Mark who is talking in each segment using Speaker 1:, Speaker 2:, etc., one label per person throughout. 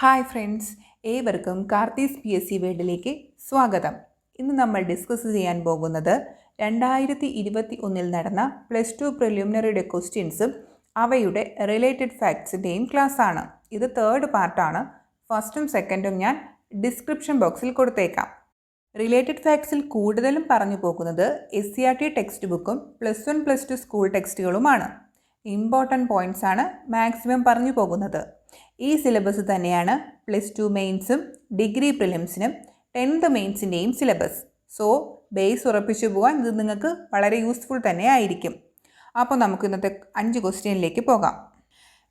Speaker 1: Hi friends, ഏവർക്കും കാർത്തീസ് PSC വേൾഡിലേക്ക് സ്വാഗതം. ഇന്ന് നമ്മൾ ഡിസ്കസ് ചെയ്യാൻ പോകുന്നത് 2021 നടന്ന +2 പ്രിലിമിനറിയുടെ ക്വസ്റ്റ്യൻസും അവയുടെ റിലേറ്റഡ് ഫാക്ട്സിൻ്റെയും ക്ലാസ്സാണ്. ഇത് തേർഡ് പാർട്ടാണ്. ഫസ്റ്റും സെക്കൻഡും ഞാൻ ഡിസ്ക്രിപ്ഷൻ ബോക്സിൽ കൊടുത്തേക്കാം. റിലേറ്റഡ് ഫാക്ട്സിൽ കൂടുതലും പറഞ്ഞു പോകുന്നത് SCERT ടെക്സ്റ്റ് ബുക്കും +1 +2 സ്കൂൾ ടെക്സ്റ്റുകളുമാണ്. ഇമ്പോർട്ടൻറ്റ് പോയിൻറ്റ്സ് ആണ് മാക്സിമം പറഞ്ഞു പോകുന്നത്. ഈ സിലബസ് തന്നെയാണ് +2 മെയിൻസും ഡിഗ്രി പ്രിലിംസിനും 10th മെയിൻസിൻ്റെയും സിലബസ്. സോ ബേസ് ഉറപ്പിച്ചു പോകാൻ ഇത് നിങ്ങൾക്ക് വളരെ യൂസ്ഫുൾ തന്നെ ആയിരിക്കും. അപ്പോൾ നമുക്ക് ഇന്നത്തെ 5 ക്വസ്റ്റ്യനിലേക്ക് പോകാം.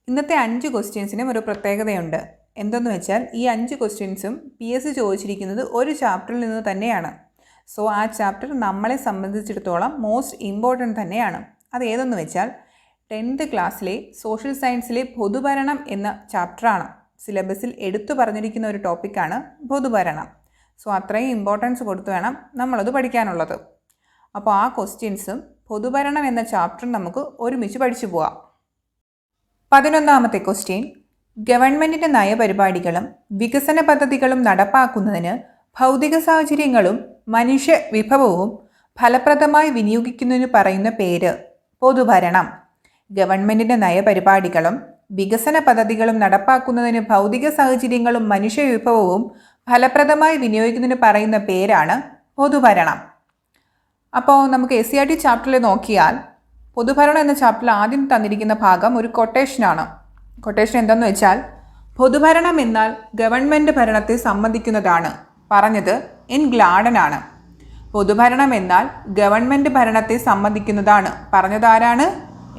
Speaker 1: ഇന്നത്തെ 5 ക്വസ്റ്റ്യൻസിനും ഒരു പ്രത്യേകതയുണ്ട്. എന്തെന്ന് വെച്ചാൽ ഈ 5 ക്വസ്റ്റ്യൻസും PSC ചോദിച്ചിരിക്കുന്നത് ഒരു ചാപ്റ്ററിൽ നിന്ന് തന്നെയാണ്. സോ ആ ചാപ്റ്റർ നമ്മളെ സംബന്ധിച്ചിടത്തോളം മോസ്റ്റ് ഇമ്പോർട്ടൻ്റ് തന്നെയാണ്. അത് ഏതെന്ന് വെച്ചാൽ 10th ക്ലാസ്സിലെ സോഷ്യൽ സയൻസിലെ പൊതുഭരണം എന്ന ചാപ്റ്ററാണ്. സിലബസിൽ എടുത്തു പറഞ്ഞിരിക്കുന്ന ഒരു ടോപ്പിക്കാണ് പൊതുഭരണം. സോ അത്രയും ഇമ്പോർട്ടൻസ് കൊടുത്തു വേണം നമ്മളത് പഠിക്കാനുള്ളത്. അപ്പോൾ ആ ക്വസ്റ്റ്യൻസും പൊതുഭരണം എന്ന ചാപ്റ്ററും നമുക്ക് ഒരുമിച്ച് പഠിച്ചു പോവാം. 11ാമത്തെ ക്വസ്റ്റ്യൻ, ഗവൺമെൻറ്റിൻ്റെ നയപരിപാടികളും വികസന പദ്ധതികളും നടപ്പാക്കുന്നതിന് ഭൗതിക സാഹചര്യങ്ങളും മനുഷ്യ വിഭവവും ഫലപ്രദമായി വിനിയോഗിക്കുന്നതിന് പറയുന്ന പേര് പൊതുഭരണം. ഗവൺമെൻറ്റിൻ്റെ നയപരിപാടികളും വികസന പദ്ധതികളും നടപ്പാക്കുന്നതിന് ഭൗതിക സാഹചര്യങ്ങളും മനുഷ്യ വിഭവവും ഫലപ്രദമായി വിനിയോഗിക്കുന്നതിന് പറയുന്ന പേരാണ് പൊതുഭരണം. അപ്പോൾ നമുക്ക് SCERT ചാപ്റ്ററിൽ നോക്കിയാൽ പൊതുഭരണം എന്ന ചാപ്റ്ററിൽ ആദ്യം തന്നിരിക്കുന്ന ഭാഗം ഒരു കൊട്ടേഷനാണ്. കൊട്ടേഷൻ എന്താണെന്ന് വെച്ചാൽ, പൊതുഭരണം എന്നാൽ ഗവൺമെൻറ് ഭരണത്തെ സംബന്ധിക്കുന്നതാണ്. പറഞ്ഞത് N. ഗ്ലാഡനാണ്. പൊതുഭരണം എന്നാൽ ഗവൺമെൻറ് ഭരണത്തെ സംബന്ധിക്കുന്നതാണ്. പറഞ്ഞതാരാണ്?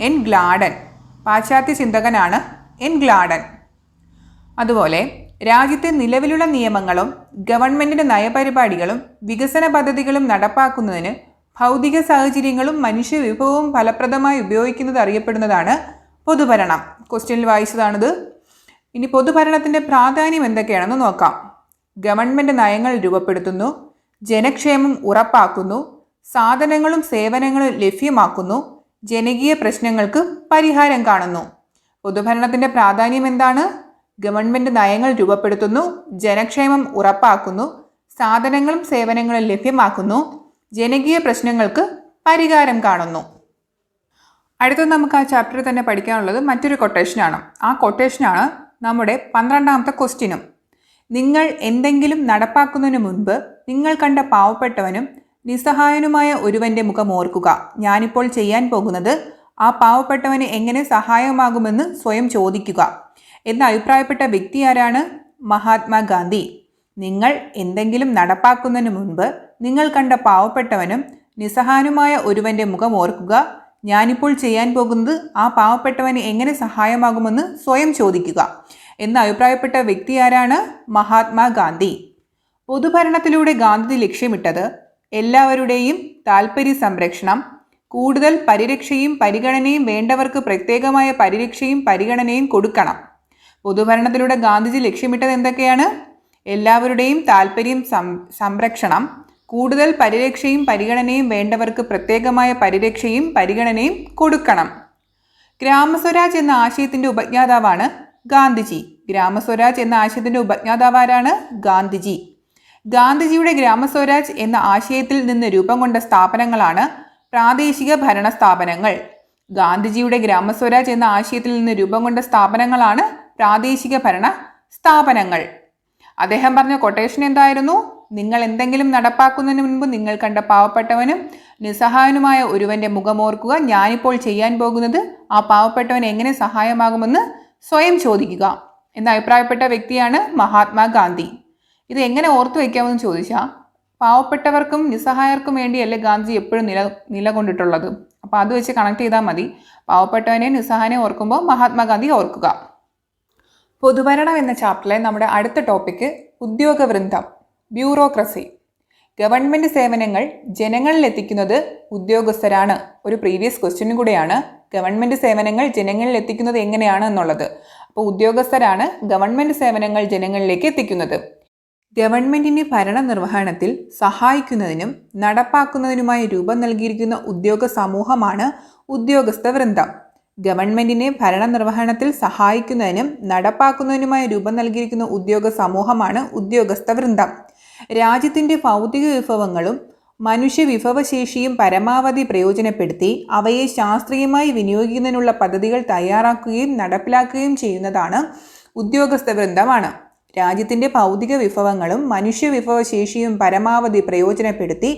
Speaker 1: N. ഗ്ലാഡൻ. പാശ്ചാത്യ ചിന്തകനാണ് N. ഗ്ലാഡൻ. അതുപോലെ രാജ്യത്തെ നിലവിലുള്ള നിയമങ്ങളും ഗവൺമെൻറ്റിൻ്റെ നയപരിപാടികളും വികസന പദ്ധതികളും നടപ്പാക്കുന്നതിന് ഭൗതിക സാഹചര്യങ്ങളും മനുഷ്യ വിഭവവും ഫലപ്രദമായി ഉപയോഗിക്കുന്നത് അറിയപ്പെടുന്നതാണ് പൊതുഭരണം. ക്വസ്റ്റ്യനിൽ വായിച്ചതാണിത്. ഇനി പൊതുഭരണത്തിൻ്റെ പ്രാധാന്യം എന്തൊക്കെയാണെന്ന് നോക്കാം. ഗവൺമെൻറ് നയങ്ങൾ രൂപപ്പെടുത്തുന്നു, ജനക്ഷേമം ഉറപ്പാക്കുന്നു, സാധനങ്ങളും സേവനങ്ങളും ലഭ്യമാക്കുന്നു, ജനകീയ പ്രശ്നങ്ങൾക്ക് പരിഹാരം കാണുന്നു. പൊതുഭരണത്തിൻ്റെ പ്രാധാന്യം എന്താണ്? ഗവൺമെൻറ് നയങ്ങൾ രൂപപ്പെടുത്തുന്നു, ജനക്ഷേമം ഉറപ്പാക്കുന്നു, സാധനങ്ങളും സേവനങ്ങളും ലഭ്യമാക്കുന്നു, ജനകീയ പ്രശ്നങ്ങൾക്ക് പരിഹാരം കാണുന്നു. അടുത്തത് നമുക്ക് ആ ചാപ്റ്ററിൽ തന്നെ പഠിക്കാനുള്ളത് മറ്റൊരു കൊട്ടേഷനാണ്. ആ കൊട്ടേഷനാണ് നമ്മുടെ 12ാമത്തെ ക്വസ്റ്റ്യനും. നിങ്ങൾ എന്തെങ്കിലും നടപ്പാക്കുന്നതിന് മുൻപ് നിങ്ങൾ കണ്ട പാവപ്പെട്ടവനും നിസ്സഹായനുമായ ഒരുവൻ്റെ മുഖം ഓർക്കുക. ഞാനിപ്പോൾ ചെയ്യാൻ പോകുന്നത് ആ പാവപ്പെട്ടവന് എങ്ങനെ സഹായമാകുമെന്ന് സ്വയം ചോദിക്കുക എന്ന് അഭിപ്രായപ്പെട്ട വ്യക്തി ആരാണ്? മഹാത്മാഗാന്ധി. നിങ്ങൾ എന്തെങ്കിലും നടപ്പാക്കുന്നതിന് മുൻപ് നിങ്ങൾ കണ്ട പാവപ്പെട്ടവനും നിസ്സഹായനുമായ ഒരുവൻ്റെ മുഖം ഓർക്കുക. ഞാനിപ്പോൾ ചെയ്യാൻ പോകുന്നത് ആ പാവപ്പെട്ടവന് എങ്ങനെ സഹായമാകുമെന്ന് സ്വയം ചോദിക്കുക എന്ന് അഭിപ്രായപ്പെട്ട വ്യക്തി ആരാണ്? മഹാത്മാഗാന്ധി. പൊതുഭരണത്തിലൂടെ ഗാന്ധി ലക്ഷ്യമിട്ടത് എല്ലാവരുടെയും താൽപ്പര്യ സംരക്ഷണം, കൂടുതൽ പരിരക്ഷയും പരിഗണനയും വേണ്ടവർക്ക് പ്രത്യേകമായ പരിരക്ഷയും പരിഗണനയും കൊടുക്കണം. പൊതുഭരണത്തിലൂടെ ഗാന്ധിജി ലക്ഷ്യമിട്ടത് എന്തൊക്കെയാണ്? എല്ലാവരുടെയും താൽപ്പര്യം സംരക്ഷണം, കൂടുതൽ പരിരക്ഷയും പരിഗണനയും വേണ്ടവർക്ക് പ്രത്യേകമായ പരിരക്ഷയും പരിഗണനയും കൊടുക്കണം. ഗ്രാമസ്വരാജ് എന്ന ആശയത്തിൻ്റെ ഉപജ്ഞാതാവാണ് ഗാന്ധിജി. ഗ്രാമസ്വരാജ് എന്ന ആശയത്തിൻ്റെ ഉപജ്ഞാതാവാരാണ്? ഗാന്ധിജി. ഗാന്ധിജിയുടെ ഗ്രാമസ്വരാജ് എന്ന ആശയത്തിൽ നിന്ന് രൂപം കൊണ്ട സ്ഥാപനങ്ങളാണ് പ്രാദേശിക ഭരണ സ്ഥാപനങ്ങൾ. ഗാന്ധിജിയുടെ ഗ്രാമസ്വരാജ് എന്ന ആശയത്തിൽ നിന്ന് രൂപം കൊണ്ട സ്ഥാപനങ്ങളാണ് പ്രാദേശിക ഭരണ സ്ഥാപനങ്ങൾ. അദ്ദേഹം പറഞ്ഞ കൊട്ടേഷൻ എന്തായിരുന്നു? നിങ്ങൾ എന്തെങ്കിലും നടപ്പാക്കുന്നതിന് മുൻപ് നിങ്ങൾ കണ്ട പാവപ്പെട്ടവനും നിസ്സഹായനുമായ ഒരുവൻ്റെ മുഖമോർക്കുക. ഞാനിപ്പോൾ ചെയ്യാൻ പോകുന്നത് ആ പാവപ്പെട്ടവൻ എങ്ങനെ സഹായമാകുമെന്ന് സ്വയം ചോദിക്കുക എന്ന് അഭിപ്രായപ്പെട്ട വ്യക്തിയാണ് മഹാത്മാഗാന്ധി. ഇത് എങ്ങനെ ഓർത്തു വയ്ക്കാമെന്ന് ചോദിച്ചാൽ, പാവപ്പെട്ടവർക്കും നിസ്സഹായർക്കും വേണ്ടിയല്ലേ ഗാന്ധി എപ്പോഴും നിലകൊണ്ടിട്ടുള്ളത്. അപ്പോൾ അത് വെച്ച് കണക്ട് ചെയ്താൽ മതി. പാവപ്പെട്ടവനെ നിസ്സഹായനെ ഓർക്കുമ്പോൾ മഹാത്മാഗാന്ധി ഓർക്കുക. പൊതുഭരണം എന്ന ചാപ്റ്ററിലെ നമ്മുടെ അടുത്ത ടോപ്പിക്ക് ഉദ്യോഗവൃന്ദം, ബ്യൂറോക്രസി. ഗവൺമെൻറ് സേവനങ്ങൾ ജനങ്ങളിൽ എത്തിക്കുന്നത് ഉദ്യോഗസ്ഥരാണ്. ഒരു പ്രീവിയസ് ക്വസ്റ്റ്യനും കൂടെയാണ് ഗവൺമെൻറ് സേവനങ്ങൾ ജനങ്ങളിൽ എത്തിക്കുന്നത് എങ്ങനെയാണ് എന്നുള്ളത്. അപ്പോൾ ഉദ്യോഗസ്ഥരാണ് ഗവൺമെൻറ് സേവനങ്ങൾ ജനങ്ങളിലേക്ക് എത്തിക്കുന്നത്. ഗവൺമെൻറ്റിൻ്റെ ഭരണനിർവഹണത്തിൽ സഹായിക്കുന്നതിനും നടപ്പാക്കുന്നതിനുമായി രൂപം നൽകിയിരിക്കുന്ന ഉദ്യോഗ സമൂഹമാണ് ഉദ്യോഗസ്ഥ വൃന്ദം. ഗവൺമെന്റിനെ ഭരണനിർവഹണത്തിൽ സഹായിക്കുന്നതിനും നടപ്പാക്കുന്നതിനുമായി രൂപം നൽകിയിരിക്കുന്ന ഉദ്യോഗ സമൂഹമാണ് ഉദ്യോഗസ്ഥ വൃന്ദം. രാജ്യത്തിൻ്റെ ഭൗതിക വിഭവങ്ങളും മനുഷ്യ വിഭവശേഷിയും പരമാവധി പ്രയോജനപ്പെടുത്തി അവയെ ശാസ്ത്രീയമായി വിനിയോഗിക്കുന്നതിനുള്ള പദ്ധതികൾ തയ്യാറാക്കുകയും നടപ്പിലാക്കുകയും ചെയ്യുന്നതാണ് ഉദ്യോഗസ്ഥ വൃന്ദമാണ്. രാജ്യത്തിൻ്റെ ഭൗതിക വിഭവങ്ങളും മനുഷ്യ വിഭവശേഷിയും പരമാവധി പ്രയോജനപ്പെടുത്തി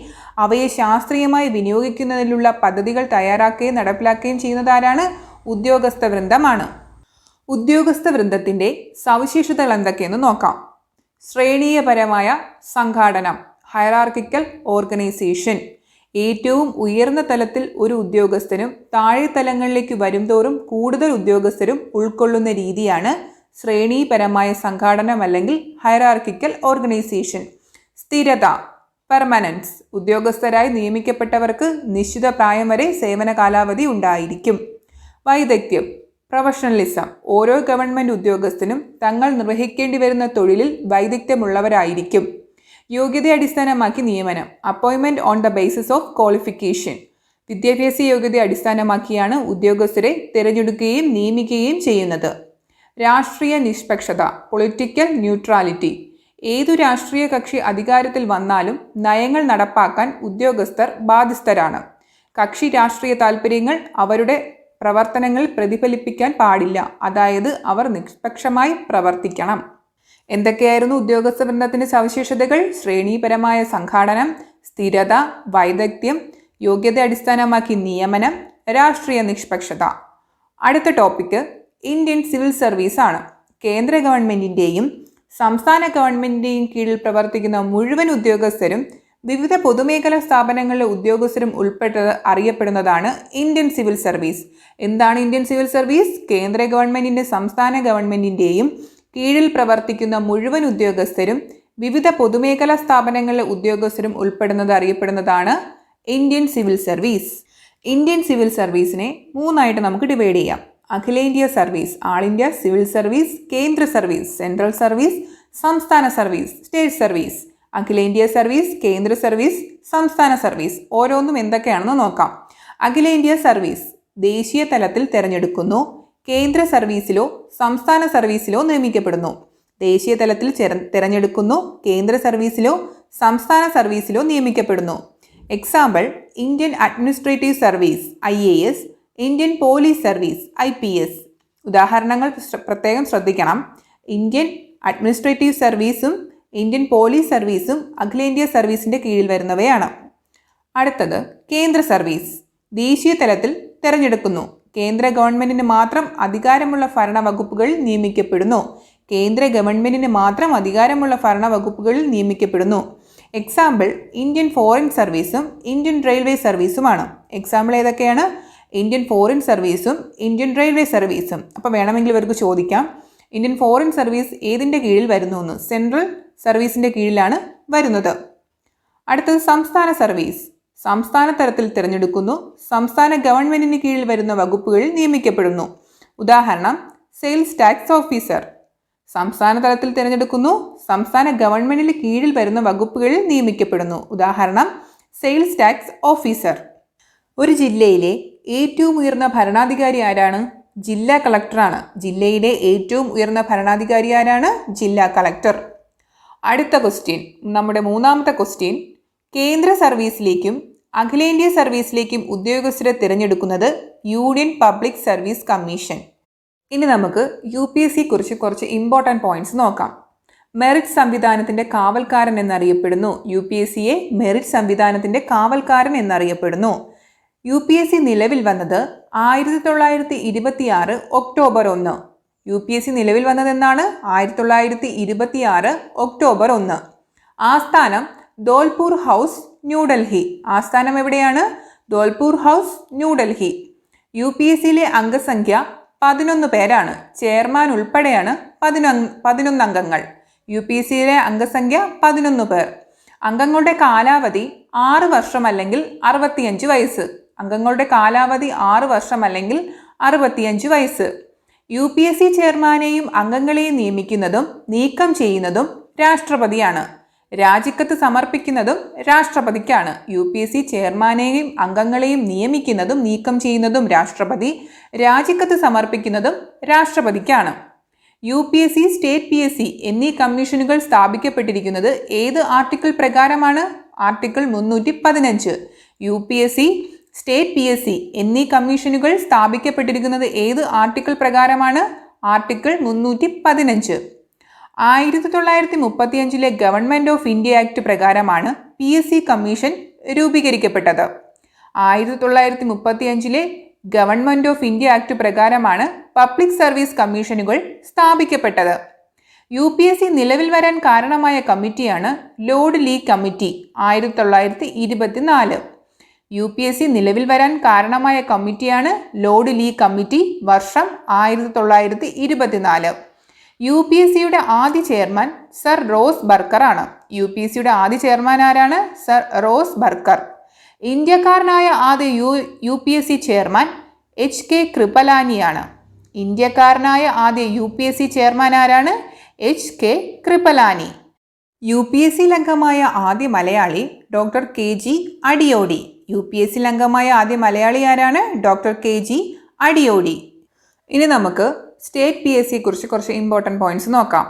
Speaker 1: അവയെ ശാസ്ത്രീയമായി വിനിയോഗിക്കുന്നതിനുള്ള പദ്ധതികൾ തയ്യാറാക്കുകയും നടപ്പിലാക്കുകയും ചെയ്യുന്നതാരാണ്? ഉദ്യോഗസ്ഥ വൃന്ദമാണ്. ഉദ്യോഗസ്ഥ വൃന്ദത്തിൻ്റെ സവിശേഷതകൾ എന്തൊക്കെയെന്ന് നോക്കാം. ശ്രേണീയപരമായ സംഘാടനം, ഹയറാർക്കിക്കൽ ഓർഗനൈസേഷൻ. ഏറ്റവും ഉയർന്ന തലത്തിൽ ഒരു ഉദ്യോഗസ്ഥനും താഴെ തലങ്ങളിലേക്ക് വരുംതോറും കൂടുതൽ ഉദ്യോഗസ്ഥരും ഉൾക്കൊള്ളുന്ന രീതിയാണ് ശ്രേണീപരമായ സംഘാടനം അല്ലെങ്കിൽ ഹയറാർക്കിക്കൽ ഓർഗനൈസേഷൻ. സ്ഥിരത, പെർമനൻസ്. ഉദ്യോഗസ്ഥരായി നിയമിക്കപ്പെട്ടവർക്ക് നിശ്ചിത പ്രായം വരെ സേവന കാലാവധി ഉണ്ടായിരിക്കും. വൈദഗ്ധ്യം, പ്രൊഫഷണലിസം. ഓരോ ഗവൺമെൻറ് ഉദ്യോഗസ്ഥനും തങ്ങൾ നിർവഹിക്കേണ്ടി വരുന്ന തൊഴിലിൽ വൈദഗ്ധ്യമുള്ളവരായിരിക്കും. യോഗ്യതയെ അടിസ്ഥാനമാക്കി നിയമനം, appointment on the basis of qualification. വിദ്യാഭ്യാസ യോഗ്യതയെ അടിസ്ഥാനമാക്കിയാണ് ഉദ്യോഗസ്ഥരെ തിരഞ്ഞെടുക്കുകയും നിയമിക്കുകയും ചെയ്യുന്നത്. രാഷ്ട്രീയ നിഷ്പക്ഷത, പൊളിറ്റിക്കൽ ന്യൂട്രാലിറ്റി. ഏതു രാഷ്ട്രീയ കക്ഷി അധികാരത്തിൽ വന്നാലും നയങ്ങൾ നടപ്പാക്കാൻ ഉദ്യോഗസ്ഥർ ബാധ്യസ്ഥരാണ്. കക്ഷി രാഷ്ട്രീയ താൽപ്പര്യങ്ങൾ അവരുടെ പ്രവർത്തനങ്ങളിൽ പ്രതിഫലിപ്പിക്കാൻ പാടില്ല. അതായത് അവർ നിഷ്പക്ഷമായി പ്രവർത്തിക്കണം. എന്തൊക്കെയായിരുന്നു ഉദ്യോഗസ്ഥ വൃന്ദത്തിൻ്റെ സവിശേഷതകൾ? ശ്രേണീപരമായ സംഘാടനം, സ്ഥിരത, വൈദഗ്ധ്യം, യോഗ്യത അടിസ്ഥാനമാക്കി നിയമനം, രാഷ്ട്രീയ നിഷ്പക്ഷത. അടുത്ത ടോപ്പിക്ക് ഇന്ത്യൻ സിവിൽ സർവീസ് ആണ്. കേന്ദ്ര ഗവൺമെൻറ്റിൻ്റെയും സംസ്ഥാന ഗവൺമെൻറ്റിൻ്റെയും കീഴിൽ പ്രവർത്തിക്കുന്ന മുഴുവൻ ഉദ്യോഗസ്ഥരും വിവിധ പൊതുമേഖലാ സ്ഥാപനങ്ങളിലെ ഉദ്യോഗസ്ഥരും ഉൾപ്പെട്ടത് അറിയപ്പെടുന്നതാണ് ഇന്ത്യൻ സിവിൽ സർവീസ്. എന്താണ് ഇന്ത്യൻ സിവിൽ സർവീസ്? കേന്ദ്ര ഗവൺമെൻറ്റിൻ്റെ സംസ്ഥാന ഗവൺമെൻറ്റിൻ്റെയും കീഴിൽ പ്രവർത്തിക്കുന്ന മുഴുവൻ ഉദ്യോഗസ്ഥരും വിവിധ പൊതുമേഖലാ സ്ഥാപനങ്ങളിലെ ഉദ്യോഗസ്ഥരും ഉൾപ്പെടുന്നത് അറിയപ്പെടുന്നതാണ് Indian civil service. Indian civil സർവീസിനെ മൂന്നായിട്ട് നമുക്ക് ഡിവൈഡ് ചെയ്യാം. അഖിലേന്ത്യാ service, all India civil service, കേന്ദ്ര സർവീസ്, സെൻട്രൽ സർവീസ്, സംസ്ഥാന സർവീസ്, സ്റ്റേറ്റ് സർവീസ്. അഖിലേന്ത്യാ സർവീസ്, കേന്ദ്ര സർവീസ്, സംസ്ഥാന സർവീസ്. ഓരോന്നും എന്തൊക്കെയാണെന്ന് നോക്കാം. അഖിലേന്ത്യാ സർവീസ് ദേശീയ തലത്തിൽ തിരഞ്ഞെടുക്കുന്നു. കേന്ദ്ര സർവീസിലോ സംസ്ഥാന സർവീസിലോ നിയമിക്കപ്പെടുന്നു. ദേശീയ തലത്തിൽ തിരഞ്ഞെടുക്കുന്നു. കേന്ദ്ര സർവീസിലോ സംസ്ഥാന സർവീസിലോ നിയമിക്കപ്പെടുന്നു. Example: Indian administrative service IAS, Indian police service IPS. ഉദാഹരണങ്ങൾ പ്രത്യേകം ശ്രദ്ധിക്കണം. ഇന്ത്യൻ അഡ്മിനിസ്ട്രേറ്റീവ് സർവീസും ഇന്ത്യൻ പോലീസ് സർവീസും അഖിലേന്ത്യാ സർവീസിൻ്റെ കീഴിൽ വരുന്നവയാണ്. അടുത്തത് കേന്ദ്ര സർവീസ്. ദേശീയ തലത്തിൽ തിരഞ്ഞെടുക്കുന്നു. കേന്ദ്ര ഗവൺമെൻറ്റിന് മാത്രം അധികാരമുള്ള ഭരണവകുപ്പുകളിൽ നിയമിക്കപ്പെടുന്നു. കേന്ദ്ര ഗവൺമെൻറ്റിന് മാത്രം അധികാരമുള്ള ഭരണവകുപ്പുകളിൽ നിയമിക്കപ്പെടുന്നു. എക്സാമ്പിൾ: ഇന്ത്യൻ ഫോറിൻ സർവീസും ഇന്ത്യൻ റെയിൽവേ സർവീസുമാണ്. എക്സാമ്പിൾ ഏതൊക്കെയാണ്? ഇന്ത്യൻ ഫോറിൻ സർവീസും ഇന്ത്യൻ റെയിൽവേ സർവീസും. അപ്പോൾ വേണമെങ്കിൽ ഇവർക്ക് ചോദിക്കാം, ഇന്ത്യൻ ഫോറിൻ സർവീസ് ഏതിൻ്റെ കീഴിൽ വരുന്നു എന്ന്? സെൻട്രൽ സർവീസിൻ്റെ കീഴിലാണ് വരുന്നത്. അടുത്തത് സംസ്ഥാന സർവീസ്. സംസ്ഥാന തലത്തിൽ തിരഞ്ഞെടുക്കുന്നു. സംസ്ഥാന ഗവൺമെൻറ്റിന് കീഴിൽ വരുന്ന വകുപ്പുകളിൽ നിയമിക്കപ്പെടുന്നു. ഉദാഹരണം: സെയിൽസ് ടാക്സ് ഓഫീസർ. സംസ്ഥാന തലത്തിൽ തിരഞ്ഞെടുക്കുന്നു. സംസ്ഥാന ഗവൺമെൻറ്റിന് കീഴിൽ വരുന്ന വകുപ്പുകളിൽ നിയമിക്കപ്പെടുന്നു. ഉദാഹരണം: സെയിൽസ് ടാക്സ് ഓഫീസർ. ഒരു ജില്ലയിലെ ഏറ്റവും ഉയർന്ന ഭരണാധികാരി ആരാണ്? ജില്ലാ കളക്ടറാണ്. ജില്ലയിലെ ഏറ്റവും ഉയർന്ന ഭരണാധികാരി ആരാണ്? ജില്ലാ കളക്ടർ. അടുത്ത ക്വസ്റ്റ്യൻ, നമ്മുടെ മൂന്നാമത്തെ ക്വസ്റ്റ്യൻ: കേന്ദ്ര സർവീസിലേക്കും അഖിലേന്ത്യാ സർവീസിലേക്കും ഉദ്യോഗസ്ഥരെ തിരഞ്ഞെടുക്കുന്നത് യൂണിയൻ പബ്ലിക് സർവീസ് കമ്മീഷൻ. ഇനി നമുക്ക് UPSC കുറിച്ച് കുറച്ച് ഇമ്പോർട്ടൻറ്റ് പോയിന്റ്സ് നോക്കാം. മെറിറ്റ് സംവിധാനത്തിൻ്റെ കാവൽക്കാരൻ എന്നറിയപ്പെടുന്നു. UPSCയെ മെറിറ്റ് സംവിധാനത്തിൻ്റെ കാവൽക്കാരൻ എന്നറിയപ്പെടുന്നു. UPSC നിലവിൽ വന്നത് 1926 ഒക്ടോബർ 1. UPSC നിലവിൽ വന്നതെന്നാണ്? 1926 ഒക്ടോബർ 1. ആസ്ഥാനം ധോൽപൂർ ഹൗസ്, ന്യൂഡൽഹി. ആസ്ഥാനം എവിടെയാണ്? ധോൽപൂർ ഹൗസ്, ന്യൂഡൽഹി. UPSCയിലെ അംഗസംഖ്യ 11 പേരാണ്. ചെയർമാൻ ഉൾപ്പെടെയാണ് 11 അംഗങ്ങൾ. UPSCയിലെ അംഗസംഖ്യ 11 പേർ. അംഗങ്ങളുടെ കാലാവധി 6 വർഷം അല്ലെങ്കിൽ 65 വയസ്സ്. അംഗങ്ങളുടെ കാലാവധി 6 വർഷം അല്ലെങ്കിൽ 65 വയസ്സ്. UPSC ചെയർമാനെയും അംഗങ്ങളെയും നിയമിക്കുന്നതും നീക്കം ചെയ്യുന്നതും രാഷ്ട്രപതിയാണ്. രാജിക്കത്ത് സമർപ്പിക്കുന്നതും രാഷ്ട്രപതിക്കാണ്. UPSC ചെയർമാനെയും അംഗങ്ങളെയും നിയമിക്കുന്നതും നീക്കം ചെയ്യുന്നതും രാഷ്ട്രപതി. രാജിക്കത്ത് സമർപ്പിക്കുന്നതും രാഷ്ട്രപതിക്കാണ്. UPSC, സ്റ്റേറ്റ് PSC എന്നീ കമ്മീഷനുകൾ സ്ഥാപിക്കപ്പെട്ടിരിക്കുന്നത് ഏത് ആർട്ടിക്കിൾ പ്രകാരമാണ്? ആർട്ടിക്കിൾ 315. UPSC, സ്റ്റേറ്റ് PSC എന്നീ കമ്മീഷനുകൾ സ്ഥാപിക്കപ്പെട്ടിരിക്കുന്നത് ഏത് ആർട്ടിക്കിൾ പ്രകാരമാണ്? Article 315. 1935 government of India act പ്രകാരമാണ് PSC കമ്മീഷൻ രൂപീകരിക്കപ്പെട്ടത്. 1935 ഗവൺമെൻറ് ഓഫ് ഇന്ത്യ ആക്ട് പ്രകാരമാണ് പബ്ലിക് സർവീസ് കമ്മീഷനുകൾ സ്ഥാപിക്കപ്പെട്ടത്. UPSC നിലവിൽ വരാൻ കാരണമായ കമ്മിറ്റിയാണ് ലോർഡ് ലീ കമ്മിറ്റി. 1924. UPSC നിലവിൽ വരാൻ കാരണമായ കമ്മിറ്റിയാണ് ലോർഡ് ലീ കമ്മിറ്റി. വർഷം 1924. UPSCയുടെ ആദ്യ ചെയർമാൻ സർ റോസ് ബർക്കർ ആണ്. UPSCയുടെ ആദ്യ ചെയർമാൻ ആരാണ്? Sir rose Barker. ഇന്ത്യക്കാരനായ ആദ്യ UPSC ചെയർമാൻ HK കൃപലാനിയാണ്. ഇന്ത്യക്കാരനായ ആദ്യ UPSC ചെയർമാൻ ആരാണ്? HK കൃപലാനി. UPSC അംഗമായ ആദ്യ Malayali doctor KG Adiyodi. UPSC അംഗമായ ആദ്യ മലയാളി ആരാണ്? Doctor KG Adiyodi. ഇനി നമുക്ക് സ്റ്റേറ്റ് PSC കുറിച്ച് കുറച്ച് ഇമ്പോർട്ടൻറ്റ് പോയിന്റ്സ് നോക്കാം.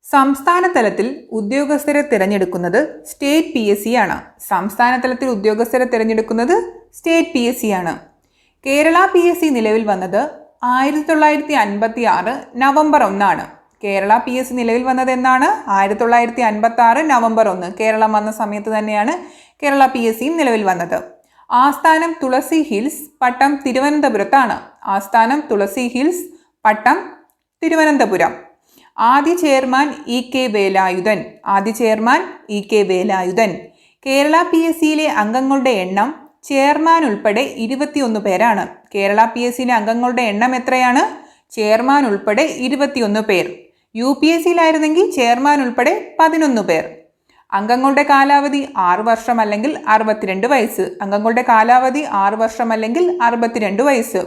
Speaker 1: സംസ്ഥാന തലത്തിൽ ഉദ്യോഗസ്ഥരെ തിരഞ്ഞെടുക്കുന്നത് സ്റ്റേറ്റ് PSC ആണ്. സംസ്ഥാന തലത്തിൽ ഉദ്യോഗസ്ഥരെ തിരഞ്ഞെടുക്കുന്നത് സ്റ്റേറ്റ് PSC ആണ്. കേരള PSC നിലവിൽ വന്നത് 1956 നവംബർ 1. കേരള PSC നിലവിൽ വന്നത് എന്നാണ്? 1956 നവംബർ 1. കേരളം വന്ന സമയത്ത് തന്നെയാണ് കേരള PSC നിലവിൽ വന്നത്. ആസ്ഥാനം തുളസി ഹിൽസ്, പട്ടം തിരുവനന്തപുരത്താണ്. ആസ്ഥാനം തുളസി ഹിൽസ്, പട്ടം തിരുവനന്തപുരം. ആദ്യ ചെയർമാൻ EK വേലായുധൻ. ആദ്യ ചെയർമാൻ EK വേലായുധൻ. കേരള PSCയിലെ അംഗങ്ങളുടെ എണ്ണം ചെയർമാൻ ഉൾപ്പെടെ 21 പേരാണ്. കേരള PSCയിലെ അംഗങ്ങളുടെ എണ്ണം എത്രയാണ്? ചെയർമാൻ ഉൾപ്പെടെ 21 പേർ. UPSCയിലായിരുന്നെങ്കിൽ ചെയർമാൻ ഉൾപ്പെടെ 11 പേർ. അംഗങ്ങളുടെ കാലാവധി 6 വർഷം അല്ലെങ്കിൽ 62 വയസ്സ്. അംഗങ്ങളുടെ കാലാവധി 6 വർഷം അല്ലെങ്കിൽ 62 വയസ്സ്.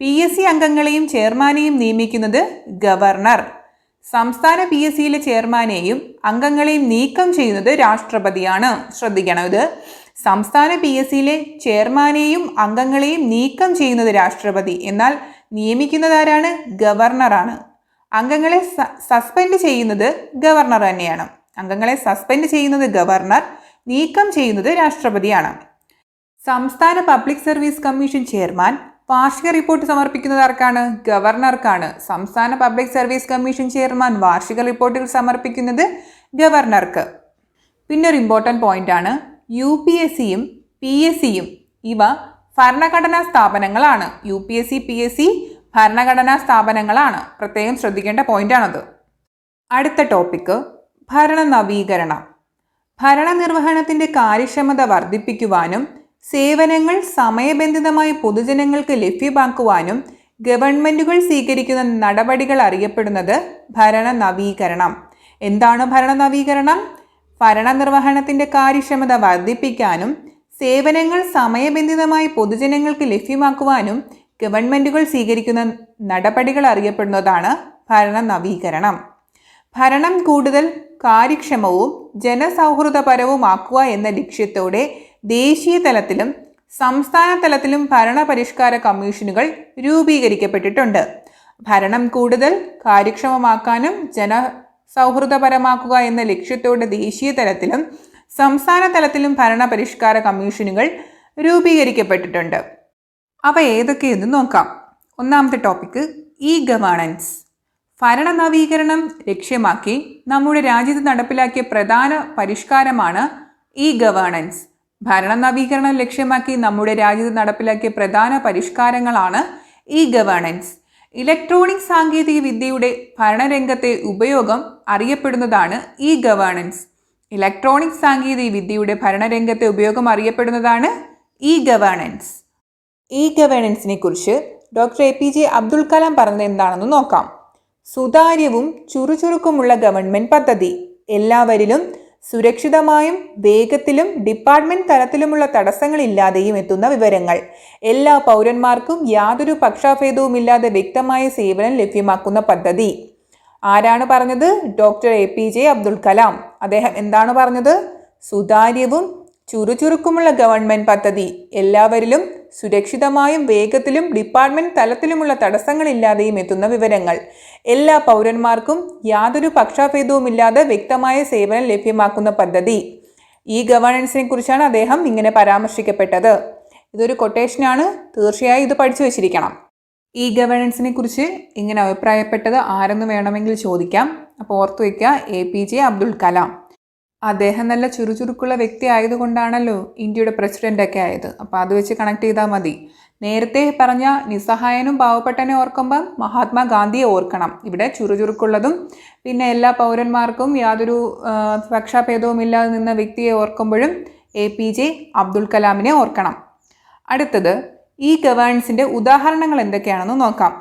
Speaker 1: PSC അംഗങ്ങളെയും ചെയർമാനെയും നിയമിക്കുന്നത് ഗവർണർ. സംസ്ഥാന PSCയിലെ ചെയർമാനെയും അംഗങ്ങളെയും നീക്കം ചെയ്യുന്നത് രാഷ്ട്രപതിയാണ്. ശ്രദ്ധിക്കണം, ഇത് സംസ്ഥാന PSCയിലെ ചെയർമാനെയും അംഗങ്ങളെയും നീക്കം ചെയ്യുന്നത് രാഷ്ട്രപതി, എന്നാൽ നിയമിക്കുന്നത് ആരാണ്? ഗവർണറാണ്. അംഗങ്ങളെ സസ്പെൻഡ് ചെയ്യുന്നത് ഗവർണർ തന്നെയാണ്. അംഗങ്ങളെ സസ്പെൻഡ് ചെയ്യുന്നത് ഗവർണർ, നീക്കം ചെയ്യുന്നത് രാഷ്ട്രപതിയാണ്. സംസ്ഥാന പബ്ലിക് സർവീസ് കമ്മീഷൻ ചെയർമാൻ വാർഷിക റിപ്പോർട്ട് സമർപ്പിക്കുന്നത് ആർക്കാണ്? ഗവർണർക്കാണ്. സംസ്ഥാന പബ്ലിക് സർവീസ് കമ്മീഷൻ ചെയർമാൻ വാർഷിക റിപ്പോർട്ടുകൾ സമർപ്പിക്കുന്നത് ഗവർണർക്ക്. പിന്നൊരു ഇമ്പോർട്ടൻറ്റ് പോയിന്റ് ആണ്, UPSCയും PSCയും ഇവ ഭരണഘടനാ സ്ഥാപനങ്ങളാണ്. UPSC, PSC ഭരണഘടനാ സ്ഥാപനങ്ങളാണ്. പ്രത്യേകം ശ്രദ്ധിക്കേണ്ട പോയിന്റാണത്. അടുത്ത ടോപ്പിക്ക് ഭരണ നവീകരണം. ഭരണനിർവഹണത്തിൻ്റെ കാര്യക്ഷമത വർദ്ധിപ്പിക്കുവാനും സേവനങ്ങൾ സമയബന്ധിതമായി പൊതുജനങ്ങൾക്ക് ലഭ്യമാക്കുവാനും ഗവൺമെൻറ്റുകൾ സ്വീകരിക്കുന്ന നടപടികൾ അറിയപ്പെടുന്നത് ഭരണ നവീകരണം. എന്താണ് ഭരണ നവീകരണം? ഭരണനിർവഹണത്തിൻ്റെ കാര്യക്ഷമത വർദ്ധിപ്പിക്കാനും സേവനങ്ങൾ സമയബന്ധിതമായി പൊതുജനങ്ങൾക്ക് ലഭ്യമാക്കുവാനും ഗവൺമെൻറ്റുകൾ സ്വീകരിക്കുന്ന നടപടികൾ അറിയപ്പെടുന്നതാണ് ഭരണ നവീകരണം. ഭരണം കൂടുതൽ കാര്യക്ഷമവും ജനസൗഹൃദപരവുമാക്കുക എന്ന ലക്ഷ്യത്തോടെ ദേശീയ തലത്തിലും സംസ്ഥാന തലത്തിലും ഭരണപരിഷ്കാര കമ്മീഷനുകൾ രൂപീകരിക്കപ്പെട്ടിട്ടുണ്ട്. ഭരണം കൂടുതൽ കാര്യക്ഷമമാക്കാനും ജനസൗഹൃദപരമാക്കുക എന്ന ലക്ഷ്യത്തോടെ ദേശീയ തലത്തിലും സംസ്ഥാന തലത്തിലും ഭരണപരിഷ്കാര കമ്മീഷനുകൾ രൂപീകരിക്കപ്പെട്ടിട്ടുണ്ട്. അവ ഏതൊക്കെയെന്ന് നോക്കാം. ഒന്നാമത്തെ ടോപ്പിക്ക് ഗവേണൻസ്. ഭരണ നവീകരണം ലക്ഷ്യമാക്കി നമ്മുടെ രാജ്യത്ത് നടപ്പിലാക്കിയ പ്രധാന പരിഷ്കാരമാണ് ഗവേണൻസ്. ഭരണ നവീകരണം ലക്ഷ്യമാക്കി നമ്മുടെ രാജ്യത്ത് നടപ്പിലാക്കിയ പ്രധാന പരിഷ്കാരങ്ങളാണ് ഗവേണൻസ്. ഇലക്ട്രോണിക് സാങ്കേതിക വിദ്യയുടെ ഭരണരംഗത്തെ ഉപയോഗം അറിയപ്പെടുന്നതാണ് ഗവേണൻസ്. ഇലക്ട്രോണിക് സാങ്കേതിക വിദ്യയുടെ ഭരണരംഗത്തെ ഉപയോഗം അറിയപ്പെടുന്നതാണ് ഗവേണൻസ്. ഗവേണൻസിനെ കുറിച്ച് ഡോക്ടർ APJ അബ്ദുൽ കലാം പറഞ്ഞത് എന്താണെന്ന് നോക്കാം. സുതാര്യവും ചുറുചുറുക്കുമുള്ള ഗവൺമെൻറ് പദ്ധതി. എല്ലാവരിലും സുരക്ഷിതമായും വേഗത്തിലും ഡിപ്പാർട്ട്മെന്റ് തലത്തിലുമുള്ള തടസ്സങ്ങളില്ലാതെയും എത്തുന്ന വിവരങ്ങൾ. എല്ലാ പൗരന്മാർക്കും യാതൊരു പക്ഷാഭേദവുമില്ലാതെ വ്യക്തമായ സേവനം ലഭ്യമാക്കുന്ന പദ്ധതി. ആരാണ് പറഞ്ഞത്? Doctor APJ Abdul Kalam. അദ്ദേഹം എന്താണ് പറഞ്ഞത്? സുതാര്യവും ചുറുചുറുക്കുമുള്ള ഗവൺമെന്റ് പദ്ധതി എല്ലാവരിലും സുരക്ഷിതമായും വേഗത്തിലും ഡിപ്പാർട്ട്മെന്റ് തലത്തിലുമുള്ള തടസ്സങ്ങളില്ലാതെയും എത്തുന്ന വിവരങ്ങൾ എല്ലാ പൗരന്മാർക്കും യാതൊരു പക്ഷാഭേദവുമില്ലാതെ വ്യക്തമായ സേവനം ലഭ്യമാക്കുന്ന പദ്ധതി. ഈ ഗവേണൻസിനെ കുറിച്ചാണ് അദ്ദേഹം ഇങ്ങനെ പരാമർശിക്കപ്പെട്ടത്. ഇതൊരു കൊട്ടേഷനാണ്, തീർച്ചയായും ഇത് പഠിച്ചു വച്ചിരിക്കണം. ഈ ഗവേണൻസിനെ കുറിച്ച് ഇങ്ങനെ അഭിപ്രായപ്പെട്ടത് ആരെന്ന് വേണമെങ്കിൽ ചോദിക്കാം. അപ്പോൾ ഓർത്തു വയ്ക്കുക, APJ അബ്ദുൽ കലാം. അദ്ദേഹം നല്ല ചുറുചുറുക്കുള്ള വ്യക്തി ആയതുകൊണ്ടാണല്ലോ ഇന്ത്യയുടെ പ്രസിഡൻ്റൊക്കെ ആയത്. അപ്പോൾ അത് വെച്ച് കണക്ട് ചെയ്താൽ മതി. നേരത്തെ പറഞ്ഞ നിസ്സഹായനും പാവപ്പെട്ടനെ ഓർക്കുമ്പം മഹാത്മാഗാന്ധിയെ ഓർക്കണം. ഇവിടെ ചുറുചുറുക്കുള്ളതും പിന്നെ എല്ലാ പൗരന്മാർക്കും യാതൊരു പക്ഷാഭേദവുമില്ലാതെ നിന്ന വ്യക്തിയെ ഓർക്കുമ്പോഴും APJ അബ്ദുൽ കലാമിനെ ഓർക്കണം. അടുത്തത് ഈ ഗവേണൻസിൻ്റെ ഉദാഹരണങ്ങൾ എന്തൊക്കെയാണെന്ന് നോക്കാം.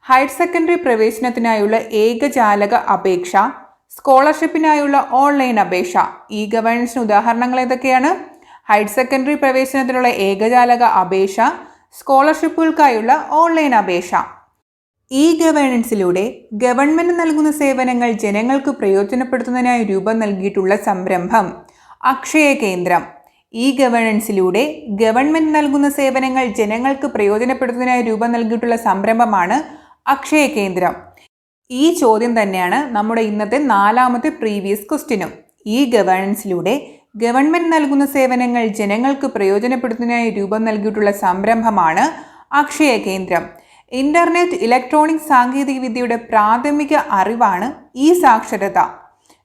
Speaker 1: ഹയർ സെക്കൻഡറി പ്രവേശനത്തിനായുള്ള ഏകജാലക അപേക്ഷ, സ്കോളർഷിപ്പിനായുള്ള ഓൺലൈൻ അപേക്ഷ. ഈ ഗവേണൻസിന് ഉദാഹരണങ്ങൾ ഏതൊക്കെയാണ്? ഹയർ സെക്കൻഡറി പ്രവേശനത്തിനുള്ള ഏകജാലക അപേക്ഷ, സ്കോളർഷിപ്പുകൾക്കായുള്ള ഓൺലൈൻ അപേക്ഷ. ഈ ഗവേണൻസിലൂടെ ഗവൺമെൻറ് നൽകുന്ന സേവനങ്ങൾ ജനങ്ങൾക്ക് പ്രയോജനപ്പെടുത്തുന്നതിനായി രൂപം നൽകിയിട്ടുള്ള സംരംഭം അക്ഷയ കേന്ദ്രം. ഈ ഗവേണൻസിലൂടെ ഗവൺമെൻറ് നൽകുന്ന സേവനങ്ങൾ ജനങ്ങൾക്ക് പ്രയോജനപ്പെടുത്തുന്നതിനായി രൂപം നൽകിയിട്ടുള്ള സംരംഭമാണ് അക്ഷയ കേന്ദ്രം. ഈ ചോദ്യം തന്നെയാണ് നമ്മുടെ ഇന്നത്തെ 4ാമത്തെ പ്രീവിയസ് ക്വസ്റ്റ്യനും. ഈ ഗവേണൻസിലൂടെ ഗവൺമെൻറ് നൽകുന്ന സേവനങ്ങൾ ജനങ്ങൾക്ക് പ്രയോജനപ്പെടുത്തുന്നതിനായി രൂപം നൽകിയിട്ടുള്ള സംരംഭമാണ് അക്ഷയ കേന്ദ്രം. ഇൻ്റർനെറ്റ് ഇലക്ട്രോണിക് സാങ്കേതികവിദ്യയുടെ പ്രാഥമിക അറിവാണ് ഈ സാക്ഷരത.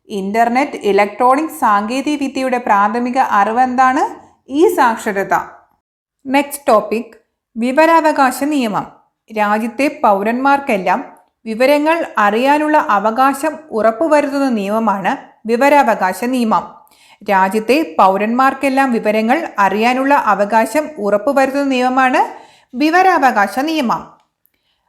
Speaker 1: ഇൻ്റർനെറ്റ് ഇലക്ട്രോണിക് സാങ്കേതികവിദ്യയുടെ പ്രാഥമിക അറിവ് എന്താണ്? ഈ സാക്ഷരത. നെക്സ്റ്റ് ടോപ്പിക്, വിവരാവകാശ നിയമം. രാജ്യത്തെ പൗരന്മാർക്കെല്ലാം വിവരങ്ങൾ അറിയാനുള്ള അവകാശം ഉറപ്പുവരുത്തുന്ന നിയമമാണ് വിവരാവകാശ നിയമം. രാജ്യത്തെ പൗരന്മാർക്കെല്ലാം വിവരങ്ങൾ അറിയാനുള്ള അവകാശം ഉറപ്പുവരുത്തുന്ന നിയമമാണ് വിവരാവകാശ നിയമം.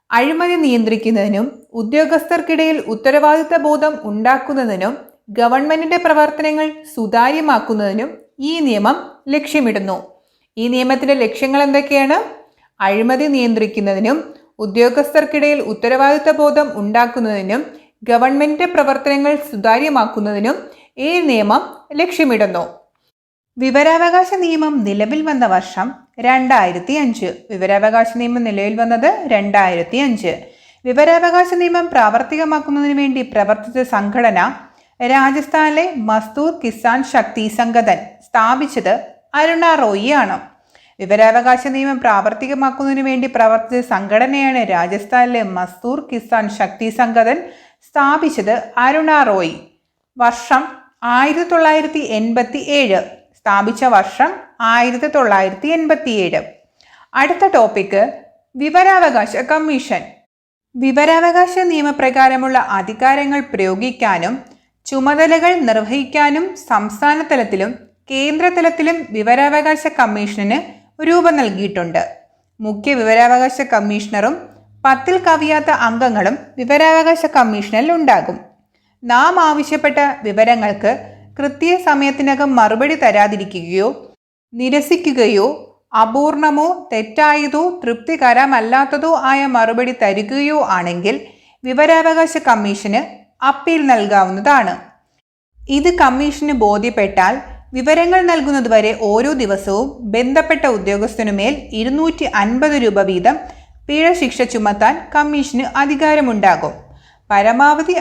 Speaker 1: അഴിമതി നിയന്ത്രിക്കുന്നതിനും ഉദ്യോഗസ്ഥർക്കിടയിൽ ഉത്തരവാദിത്ത ബോധം ഉണ്ടാക്കുന്നതിനും ഗവൺമെന്റിന്റെ പ്രവർത്തനങ്ങൾ സുതാര്യമാക്കുന്നതിനും ഈ നിയമം ലക്ഷ്യമിടുന്നു. ഈ നിയമത്തിന്റെ ലക്ഷ്യങ്ങൾ എന്തൊക്കെയാണ്? അഴിമതി നിയന്ത്രിക്കുന്നതിനും ഉദ്യോഗസ്ഥർക്കിടയിൽ ഉത്തരവാദിത്ത ബോധം ഉണ്ടാക്കുന്നതിനും ഗവൺമെന്റിന്റെ പ്രവർത്തനങ്ങൾ സുതാര്യമാക്കുന്നതിനും ഈ നിയമം ലക്ഷ്യമിടുന്നു. വിവരാവകാശ നിയമം നിലവിൽ വന്ന വർഷം 2005. വിവരാവകാശ നിയമം നിലവിൽ വന്നത് 2005. വിവരാവകാശ നിയമം പ്രാവർത്തികമാക്കുന്നതിന് വേണ്ടി പ്രവർത്തിച്ച സംഘടന രാജസ്ഥാനിലെ മസ്ദൂർ കിസാൻ ശക്തി സംഗതൻ. സ്ഥാപിച്ചത് അരുണ റോയി ആണ്. വിവരാവകാശ നിയമം പ്രാവർത്തികമാക്കുന്നതിന് വേണ്ടി പ്രവർത്തിച്ച സംഘടനയാണ് രാജസ്ഥാനിലെ മസ്ദൂർ കിസാൻ ശക്തി സംഗതൻ. സ്ഥാപിച്ചത് അരുണ റോയി. വർഷം 1987. സ്ഥാപിച്ച വർഷം 1987. അടുത്ത ടോപ്പിക്ക്, വിവരാവകാശ കമ്മീഷൻ. വിവരാവകാശ നിയമപ്രകാരമുള്ള അധികാരങ്ങൾ പ്രയോഗിക്കാനും ചുമതലകൾ നിർവഹിക്കാനും സംസ്ഥാന തലത്തിലും കേന്ദ്രതലത്തിലും വിവരാവകാശ കമ്മീഷന് രൂപം നൽകിയിട്ടുണ്ട്. മുഖ്യ വിവരാവകാശ കമ്മീഷണറും 10ൽ കവിയാത്ത അംഗങ്ങളും വിവരാവകാശ കമ്മീഷനിൽ ഉണ്ടാകും. നാം ആവശ്യപ്പെട്ട വിവരങ്ങൾക്ക് കൃത്യസമയത്തിനകം മറുപടി തരാതിരിക്കുകയോ നിരസിക്കുകയോ അപൂർണമോ തെറ്റായതോ തൃപ്തികരമല്ലാത്തതോ ആയ മറുപടി തരികയോ ആണെങ്കിൽ വിവരാവകാശ കമ്മീഷന് അപ്പീൽ നൽകാവുന്നതാണ്. ഇത് കമ്മീഷന് ബോധ്യപ്പെട്ടാൽ വിവരങ്ങൾ നൽകുന്നതുവരെ ഓരോ ദിവസവും ബന്ധപ്പെട്ട ഉദ്യോഗസ്ഥനുമേൽ 250 രൂപ വീതം പിഴ ശിക്ഷ ചുമത്താൻ കമ്മീഷന് അധികാരമുണ്ടാകും. പരമാവധി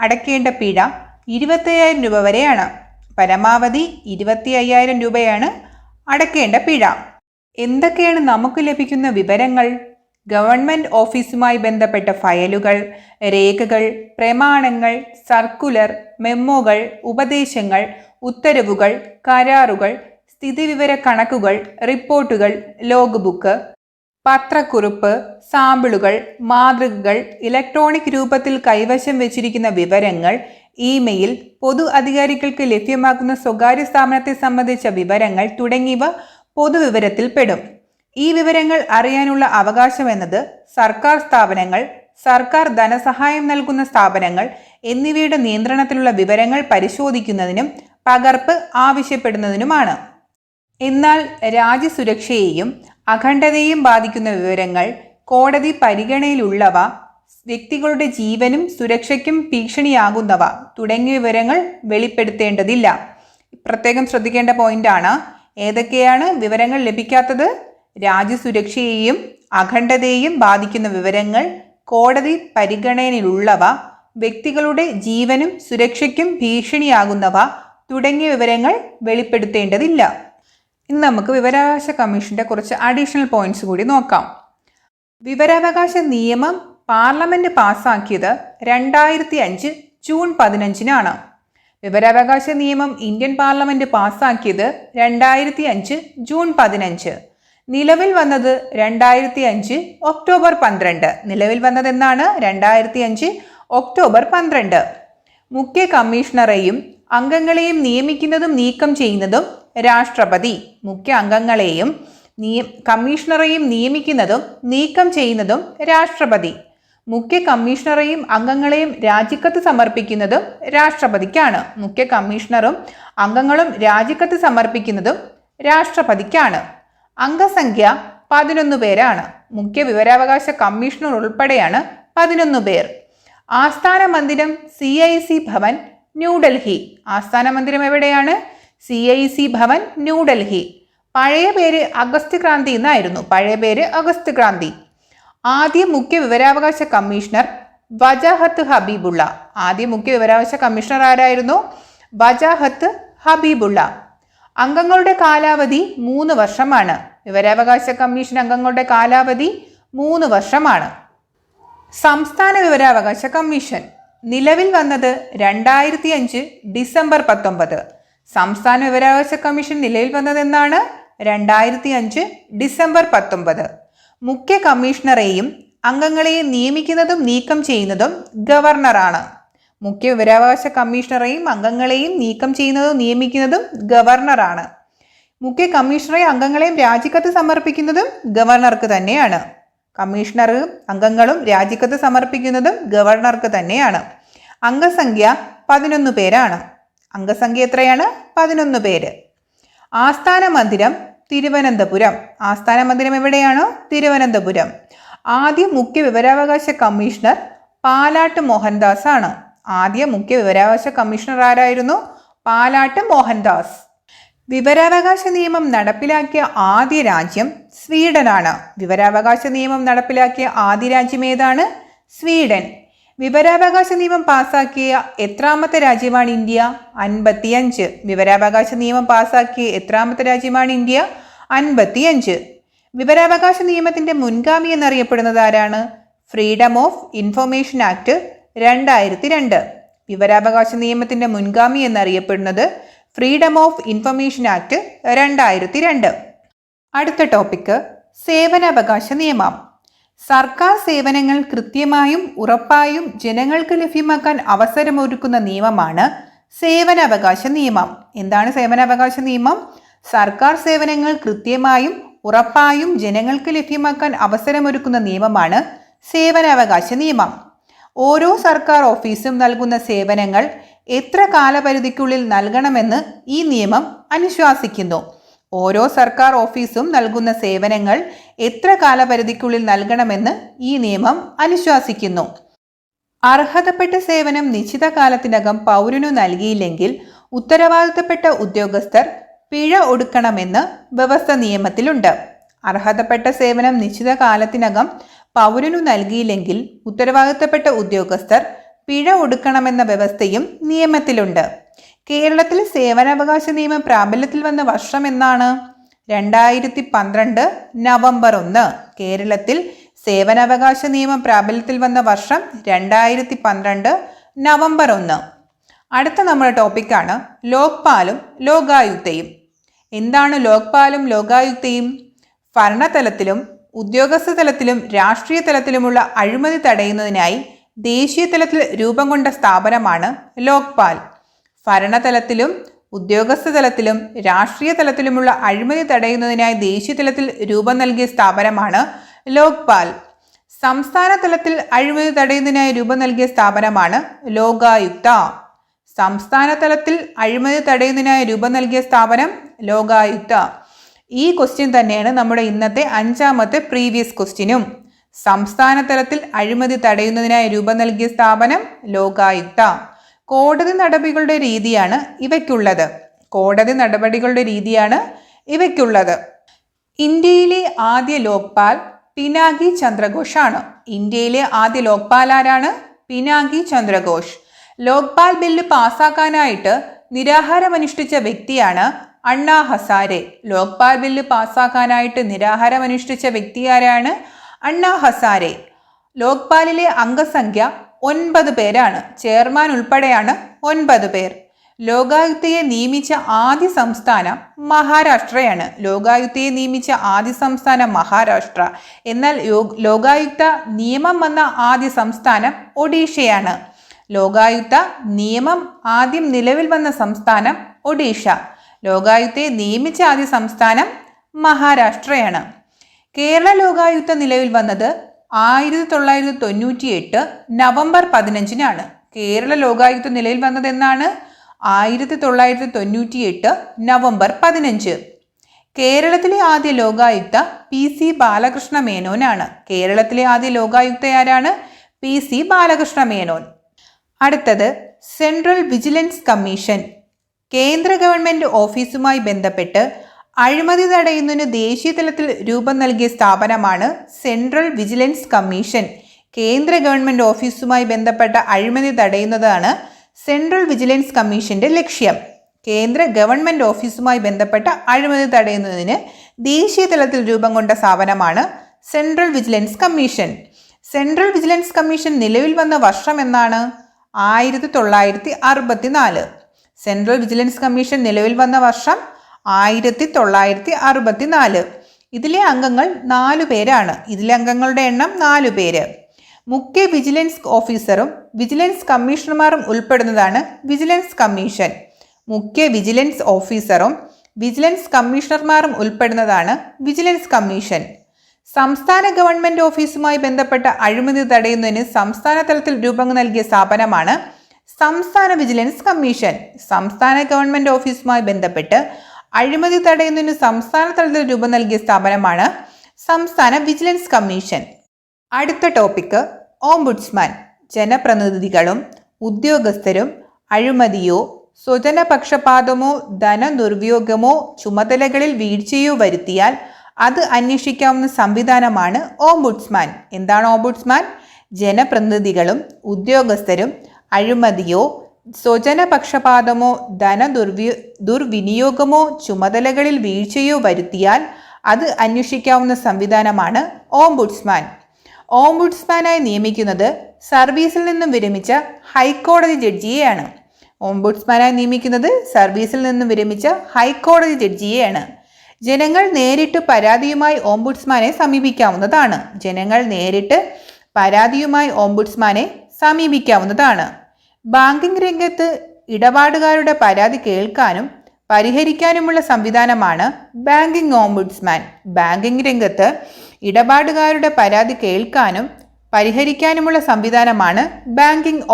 Speaker 1: അടയ്ക്കേണ്ട പിഴ 25,000 രൂപ വരെയാണ്. പരമാവധി 25,000 രൂപയാണ് അടയ്ക്കേണ്ട പിഴ. എന്തൊക്കെയാണ് നമുക്ക് ലഭിക്കുന്ന വിവരങ്ങൾ? ഗവൺമെൻറ് ഓഫീസുമായി ബന്ധപ്പെട്ട ഫയലുകൾ, രേഖകൾ, പ്രമാണങ്ങൾ, സർക്കുലർ, മെമ്മോകൾ, ഉപദേശങ്ങൾ, ഉത്തരവുകൾ, കരാറുകൾ, സ്ഥിതിവിവര കണക്കുകൾ, റിപ്പോർട്ടുകൾ, ലോഗ് ബുക്ക്, പത്രക്കുറിപ്പ്, സാമ്പിളുകൾ, മാതൃകകൾ, ഇലക്ട്രോണിക് രൂപത്തിൽ കൈവശം വെച്ചിരിക്കുന്ന വിവരങ്ങൾ, ഇമെയിൽ, പൊതു അധികാരികൾക്ക് ലഭ്യമാക്കുന്ന സ്വകാര്യ സ്ഥാപനത്തെ സംബന്ധിച്ച വിവരങ്ങൾ തുടങ്ങിയവ പൊതുവിവരത്തിൽ പെടും. ഈ വിവരങ്ങൾ അറിയാനുള്ള അവകാശം എന്നത് സർക്കാർ സ്ഥാപനങ്ങൾ, സർക്കാർ ധനസഹായം നൽകുന്ന സ്ഥാപനങ്ങൾ എന്നിവയുടെ നിയന്ത്രണത്തിലുള്ള വിവരങ്ങൾ പരിശോധിക്കുന്നതിനും പകർപ്പ് ആവശ്യപ്പെടുന്നതിനുമാണ്. എന്നാൽ രാജ്യസുരക്ഷയെയും അഖണ്ഡതയെയും ബാധിക്കുന്ന വിവരങ്ങൾ, കോടതി പരിഗണനയിലുള്ളവ, വ്യക്തികളുടെ ജീവനും സുരക്ഷയ്ക്കും ഭീഷണിയാകുന്നവ തുടങ്ങിയ വിവരങ്ങൾ വെളിപ്പെടുത്തേണ്ടതില്ല. പ്രത്യേകം ശ്രദ്ധിക്കേണ്ട പോയിന്റാണ്. ഏതൊക്കെയാണ് വിവരങ്ങൾ ലഭിക്കാത്തത്? രാജ്യസുരക്ഷയെയും അഖണ്ഡതയെയും ബാധിക്കുന്ന വിവരങ്ങൾ, കോടതി പരിഗണനയിലുള്ളവ, വ്യക്തികളുടെ ജീവനും സുരക്ഷയ്ക്കും ഭീഷണിയാകുന്നവ തുടങ്ങിയ വിവരങ്ങൾ വെളിപ്പെടുത്തേണ്ടതില്ല. ഇന്ന് നമുക്ക് വിവരാവകാശ കമ്മീഷന്റെ കുറച്ച് അഡീഷണൽ പോയിന്റ്സ് കൂടി നോക്കാം. വിവരാവകാശ നിയമം പാർലമെന്റ് പാസാക്കിയത് 2005 ജൂൺ 15 വിവരാവകാശ നിയമം ഇന്ത്യൻ പാർലമെന്റ് പാസാക്കിയത് 2005 ജൂൺ 15. നിലവിൽ വന്നത് 2005 ഒക്ടോബർ 12. നിലവിൽ വന്നതെന്നാണ്? 2005 ഒക്ടോബർ 12. മുഖ്യ കമ്മീഷണറെയും അംഗങ്ങളെയും നിയമിക്കുന്നതും നീക്കം ചെയ്യുന്നതും രാഷ്ട്രപതി. മുഖ്യ അംഗങ്ങളെയും കമ്മീഷണറെയും നിയമിക്കുന്നതും നീക്കം ചെയ്യുന്നതും രാഷ്ട്രപതി. മുഖ്യ കമ്മീഷണറെയും അംഗങ്ങളെയും രാജിക്കത്ത് സമർപ്പിക്കുന്നതും രാഷ്ട്രപതിക്കാണ്. മുഖ്യ കമ്മീഷണറും അംഗങ്ങളും രാജിക്കത്ത് സമർപ്പിക്കുന്നതും രാഷ്ട്രപതിക്കാണ്. അംഗസംഖ്യ 11 പേരാണ്. മുഖ്യ വിവരാവകാശ കമ്മീഷണർ ഉൾപ്പെടെയാണ് 11 പേർ. ആസ്ഥാന മന്ദിരം CIC ഭവൻ, ന്യൂഡൽഹി. ആസ്ഥാന മന്ദിരം എവിടെയാണ്? CIC ഭവൻ, ന്യൂഡൽഹി. പഴയ പേര് അഗസ്റ്റ് ക്രാന്തി എന്നായിരുന്നു. പഴയ പേര് അഗസ്റ്റ് ക്രാന്തി. ആദ്യ മുഖ്യ വിവരാവകാശ കമ്മീഷണർ വജാഹത്ത് ഹബീബുള്ള. ആദ്യ മുഖ്യ വിവരാവകാശ കമ്മീഷണർ ആരായിരുന്നു? വജാഹത്ത് ഹബീബുള്ള. അംഗങ്ങളുടെ കാലാവധി 3 വർഷമാണ്. വിവരാവകാശ കമ്മീഷൻ അംഗങ്ങളുടെ കാലാവധി 3 വർഷമാണ്. സംസ്ഥാന വിവരാവകാശ കമ്മീഷൻ നിലവിൽ വന്നത് 2005 ഡിസംബർ 19. സംസ്ഥാന വിവരാവകാശ കമ്മീഷൻ നിലവിൽ വന്നതെന്നാണ്? 2005 ഡിസംബർ 19. മുഖ്യ കമ്മീഷണറെയും അംഗങ്ങളെയും നിയമിക്കുന്നതും നീക്കം ചെയ്യുന്നതും ഗവർണറാണ്. മുഖ്യ വിവരാവകാശ കമ്മീഷണറെയും അംഗങ്ങളെയും നീക്കം ചെയ്യുന്നതും നിയമിക്കുന്നതും ഗവർണറാണ്. മുഖ്യ കമ്മീഷണറെയും അംഗങ്ങളെയും രാജിക്കത്ത് സമർപ്പിക്കുന്നതും ഗവർണർക്ക് തന്നെയാണ്. കമ്മീഷണറും അംഗങ്ങളും രാജിക്കത്ത് സമർപ്പിക്കുന്നതും ഗവർണർക്ക് തന്നെയാണ്. അംഗസംഖ്യ 11 പേരാണ്. അംഗസംഖ്യ എത്രയാണ്? 11 പേര്. ആസ്ഥാന മന്ദിരം തിരുവനന്തപുരം. ആസ്ഥാന മന്ദിരം എവിടെയാണ്? തിരുവനന്തപുരം. ആദ്യ മുഖ്യ വിവരാവകാശ കമ്മീഷണർ പാലാട്ട് മോഹൻദാസ് ആണ്. ആദ്യ മുഖ്യ വിവരാവകാശ കമ്മീഷണർ ആരായിരുന്നു? പാലാട്ട് മോഹൻദാസ്. വിവരാവകാശ നിയമം നടപ്പിലാക്കിയ ആദ്യ രാജ്യം സ്വീഡനാണ്. വിവരാവകാശ നിയമം നടപ്പിലാക്കിയ ആദ്യ രാജ്യം ഏതാണ്? സ്വീഡൻ. വിവരാവകാശ നിയമം പാസാക്കിയ എത്രാമത്തെ രാജ്യമാണ് ഇന്ത്യ? 55. വിവരാവകാശ നിയമം പാസാക്കിയ എത്രാമത്തെ രാജ്യമാണ് ഇന്ത്യ? 55. വിവരാവകാശ നിയമത്തിന്റെ മുൻഗാമി എന്നറിയപ്പെടുന്നത് ആരാണ്? Freedom of information act 2002. വിവരാവകാശ നിയമത്തിന്റെ മുൻഗാമി എന്നറിയപ്പെടുന്നത് ഫ്രീഡം ഓഫ് ഇൻഫർമേഷൻ ആക്ട് 2002. അടുത്ത ടോപ്പിക്ക് സേവനാവകാശ നിയമം. സർക്കാർ സേവനങ്ങൾ കൃത്യമായും ഉറപ്പായും ജനങ്ങൾക്ക് ലഭ്യമാക്കാൻ അവസരമൊരുക്കുന്ന നിയമമാണ് സേവനാവകാശ നിയമം. എന്താണ് സേവനാവകാശ നിയമം? സർക്കാർ സേവനങ്ങൾ കൃത്യമായും ഉറപ്പായും ജനങ്ങൾക്ക് ലഭ്യമാക്കാൻ അവസരമൊരുക്കുന്ന നിയമമാണ് സേവനാവകാശ നിയമം. ഓരോ സർക്കാർ ഓഫീസും നൽകുന്ന സേവനങ്ങൾ എത്ര കാലപരിധിക്കുള്ളിൽ നൽകണമെന്ന് ഈ നിയമം അനുശാസിക്കുന്നു. ഓരോ സർക്കാർ ഓഫീസും നൽകുന്ന സേവനങ്ങൾ എത്ര കാലപരിധിക്കുള്ളിൽ നൽകണമെന്ന് ഈ നിയമം അനുശാസിക്കുന്നു. അർഹതപ്പെട്ട സേവനം നിശ്ചിത കാലത്തിനകം പൗരനു നൽകിയില്ലെങ്കിൽ ഉത്തരവാദിത്തപ്പെട്ട ഉദ്യോഗസ്ഥർ പിഴ ഒടുക്കണമെന്ന് വ്യവസ്ഥ നിയമത്തിലുണ്ട്. അർഹതപ്പെട്ട സേവനം നിശ്ചിത കാലത്തിനകം പൗരനു നൽകിയില്ലെങ്കിൽ ഉത്തരവാദിത്തപ്പെട്ട ഉദ്യോഗസ്ഥർ പിഴ ഒടുക്കണമെന്ന വ്യവസ്ഥയും നിയമത്തിലുണ്ട്. കേരളത്തിൽ സേവനാവകാശ നിയമം പ്രാബല്യത്തിൽ വന്ന വർഷം എന്നാണ്? 2012 നവംബർ 1. കേരളത്തിൽ സേവനാവകാശ നിയമം പ്രാബല്യത്തിൽ വന്ന വർഷം 2012 നവംബർ 1. അടുത്ത നമ്മുടെ ടോപ്പിക്കാണ് ലോക്പാലും ലോകായുക്തയും. എന്താണ് ലോക്പാലും ലോകായുക്തയും? ഭരണതലത്തിലും ഉദ്യോഗസ്ഥ തലത്തിലും രാഷ്ട്രീയ തലത്തിലുമുള്ള അഴിമതി തടയുന്നതിനായി ദേശീയ തലത്തിൽ രൂപം കൊണ്ട സ്ഥാപനമാണ് ലോക്പാൽ. ഭരണതലത്തിലും ഉദ്യോഗസ്ഥ തലത്തിലും രാഷ്ട്രീയ തലത്തിലുമുള്ള അഴിമതി തടയുന്നതിനായി ദേശീയ തലത്തിൽ രൂപം നൽകിയ സ്ഥാപനമാണ് ലോക്പാൽ. സംസ്ഥാന തലത്തിൽ അഴിമതി തടയുന്നതിനായി രൂപം നൽകിയ സ്ഥാപനമാണ് ലോകായുക്ത. സംസ്ഥാന തലത്തിൽ അഴിമതി തടയുന്നതിനായി രൂപം നൽകിയ സ്ഥാപനം ലോകായുക്ത. ഈ ക്വസ്റ്റ്യൻ തന്നെയാണ് നമ്മുടെ ഇന്നത്തെ 5ാമത്തെ പ്രീവിയസ് ക്വസ്റ്റ്യനും. സംസ്ഥാന തലത്തിൽ അഴിമതി തടയുന്നതിനായി രൂപം നൽകിയ സ്ഥാപനം ലോകായുക്ത. കോടതി നടപടികളുടെ രീതിയാണ് ഇവയ്ക്കുള്ളത്. ഇന്ത്യയിലെ ആദ്യ ലോക്പാൽ പിനാകി ചന്ദ്രഘോഷ് ആണ്. ആരാണ്? പിനാകി ചന്ദ്രഘോഷ്. ലോക്പാൽ ബില്ല് പാസ്സാക്കാനായിട്ട് നിരാഹാരമനുഷ്ഠിച്ച വ്യക്തിയാണ് അണ്ണാ ഹസാരെ. ആരാണ്? അണ്ണാ ഹസാരെ. ലോക്പാലിലെ അംഗസംഖ്യ 9 പേരാണ്. ചെയർമാൻ ഉൾപ്പെടെയാണ് 9 പേർ. ലോകായുക്തയെ നിയമിച്ച ആദ്യ സംസ്ഥാനം മഹാരാഷ്ട്രയാണ്. എന്നാൽ ലോകായുക്ത നിയമം വന്ന ആദ്യ സംസ്ഥാനം ഒഡീഷയാണ്. ആദ്യം നിലവിൽ വന്ന സംസ്ഥാനം ഒഡീഷ. ലോകായുക്തയെ നിയമിച്ച ആദ്യ സംസ്ഥാനം മഹാരാഷ്ട്രയാണ്. കേരള ലോകായുക്ത നിലവിൽ വന്നത് 1998 നവംബർ 15-നാണ്. കേരള ലോകായുക്ത നിലവിൽ വന്നത് എന്നാണ്? 1998 നവംബർ 15. കേരളത്തിലെ ആദ്യ ലോകായുക്ത PC ബാലകൃഷ്ണ മേനോനാണ്. PC ബാലകൃഷ്ണ മേനോൻ. അടുത്തത് സെൻട്രൽ വിജിലൻസ് കമ്മീഷൻ. കേന്ദ്ര ഗവൺമെന്റ് ഓഫീസുമായി ബന്ധപ്പെട്ട് അഴിമതി തടയുന്നതിന് ദേശീയ തലത്തിൽ രൂപം നൽകിയ സ്ഥാപനമാണ് സെൻട്രൽ വിജിലൻസ് കമ്മീഷൻ. കേന്ദ്ര ഗവൺമെന്റ് ഓഫീസുമായി ബന്ധപ്പെട്ട അഴിമതി തടയുന്നതാണ് സെൻട്രൽ വിജിലൻസ് കമ്മീഷന്റെ ലക്ഷ്യം. കേന്ദ്ര ഗവൺമെന്റ് ഓഫീസുമായി ബന്ധപ്പെട്ട അഴിമതി തടയുന്നതിന് ദേശീയ തലത്തിൽ രൂപം കൊണ്ട സ്ഥാപനമാണ് central vigilance commission. Central vigilance commission നിലവിൽ വന്ന വർഷം എന്നാണ്? 1964. സെൻട്രൽ വിജിലൻസ് കമ്മീഷൻ നിലവിൽ വന്ന വർഷം 1964. ഇതിലെ അംഗങ്ങൾ 4 പേരാണ്. അംഗങ്ങളുടെ എണ്ണം 4 പേര്. മുഖ്യ വിജിലൻസ് ഓഫീസറും വിജിലൻസ് കമ്മീഷണർമാരും ഉൾപ്പെടുന്നതാണ് വിജിലൻസ് കമ്മീഷൻ. Vigilance commission. സംസ്ഥാന ഗവൺമെന്റ് ഓഫീസുമായി ബന്ധപ്പെട്ട അഴിമതി തടയുന്നതിന് സംസ്ഥാന തലത്തിൽ രൂപം നൽകിയ സ്ഥാപനമാണ് സംസ്ഥാന വിജിലൻസ് കമ്മീഷൻ. സംസ്ഥാന ഗവൺമെന്റ് ഓഫീസുമായി ബന്ധപ്പെട്ട് അഴിമതി തടയുന്നതിന് സംസ്ഥാന തലത്തിൽ രൂപം നൽകിയ സ്ഥാപനമാണ് സംസ്ഥാന വിജിലൻസ് കമ്മീഷൻ. അടുത്ത ടോപ്പിക്ക് ഓംബുഡ്സ്മാൻ. ജനപ്രതിനിധികളും ഉദ്യോഗസ്ഥരും അഴിമതിയോ സ്വജനപക്ഷപാതമോ ധനദുർവിനിയോഗമോ ചുമതലകളിൽ വീഴ്ചയോ വരുത്തിയാൽ അത് അന്വേഷിക്കാവുന്ന സംവിധാനമാണ് ഓംബുഡ്സ്മാൻ. എന്താണ് ഓംബുഡ്സ്മാൻ? ജനപ്രതിനിധികളും ഉദ്യോഗസ്ഥരും അഴിമതിയോ സ്വജനപക്ഷപാതമോ ധനദുർവിനിയോഗമോ ചുമതലകളിൽ വീഴ്ചയോ വരുത്തിയാൽ അത് അന്വേഷിക്കാവുന്ന സംവിധാനമാണ് ഓംബുഡ്സ്മാൻ. ഓംബുഡ്സ്മാനായി നിയമിക്കുന്നത് സർവീസിൽ നിന്നും വിരമിച്ച ഹൈക്കോടതി ജഡ്ജിയെയാണ്. ജനങ്ങൾ നേരിട്ട് പരാതിയുമായി ഓംബുഡ്സ്മാനെ സമീപിക്കാവുന്നതാണ്. ബാങ്കിംഗ് രംഗത്ത് ഇടപാടുകാരുടെ പരാതി കേൾക്കാനും പരിഹരിക്കാനുമുള്ള സംവിധാനമാണ് ബാങ്കിംഗ്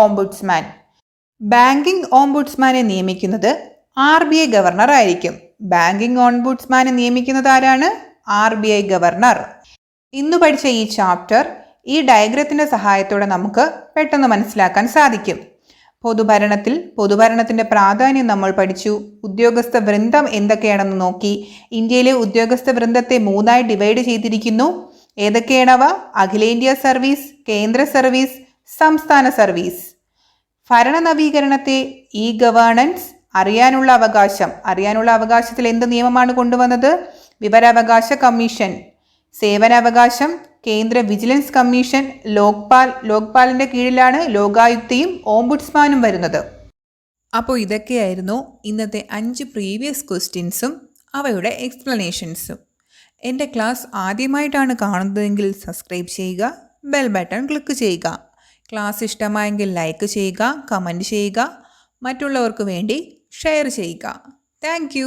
Speaker 1: ഓംബുഡ്സ്മാൻ. ബാങ്കിംഗ് ഓംബുഡ്സ്മാനെ നിയമിക്കുന്നത് RBI ഗവർണർ ആയിരിക്കും. RBI governor. ഇന്ന് പഠിച്ച ഈ ചാപ്റ്റർ ഈ ഡയഗ്രത്തിന്റെ സഹായത്തോടെ നമുക്ക് പെട്ടെന്ന് മനസ്സിലാക്കാൻ സാധിക്കും. പൊതുഭരണത്തിന്റെ പ്രാധാന്യം നമ്മൾ പഠിച്ചു. ഉദ്യോഗസ്ഥ വൃന്ദം എന്തൊക്കെയാണെന്ന് നോക്കി. ഇന്ത്യയിലെ ഉദ്യോഗസ്ഥ വൃന്ദത്തെ 3ആയി ഡിവൈഡ് ചെയ്തിരിക്കുന്നു. ഏതൊക്കെയാണവ? അഖിലേന്ത്യാ സർവീസ്, കേന്ദ്ര സർവീസ്, സംസ്ഥാന സർവീസ്. ഭരണ നവീകരണത്തെ ഗവേണൻസ്, അറിയാനുള്ള അവകാശത്തിൽ എന്ത് നിയമമാണ് കൊണ്ടുവന്നത്? വിവരാവകാശ കമ്മീഷൻ. സേവനാവകാശം, കേന്ദ്ര വിജിലൻസ് കമ്മീഷൻ. ലോക്പാലിന്റെ കീഴിലാണ് ലോകായുക്തയും ഓംബുഡ്സ്മാനും വരുന്നത്. അപ്പോൾ ഇതൊക്കെയായിരുന്നു ഇന്നത്തെ 5 പ്രീവിയസ് ക്വസ്റ്റ്യൻസും അവയുടെ എക്സ്പ്ലനേഷൻസും. എൻ്റെ ക്ലാസ് ആദ്യമായിട്ടാണ് കാണുന്നതെങ്കിൽ സബ്സ്ക്രൈബ് ചെയ്യുക, ബെൽ ബട്ടൺ ക്ലിക്ക് ചെയ്യുക. ക്ലാസ് ഇഷ്ടമായെങ്കിൽ ലൈക്ക് ചെയ്യുക, കമൻറ്റ് ചെയ്യുക, മറ്റുള്ളവർക്ക് വേണ്ടി ഷെയർ ചെയ്യുക. താങ്ക്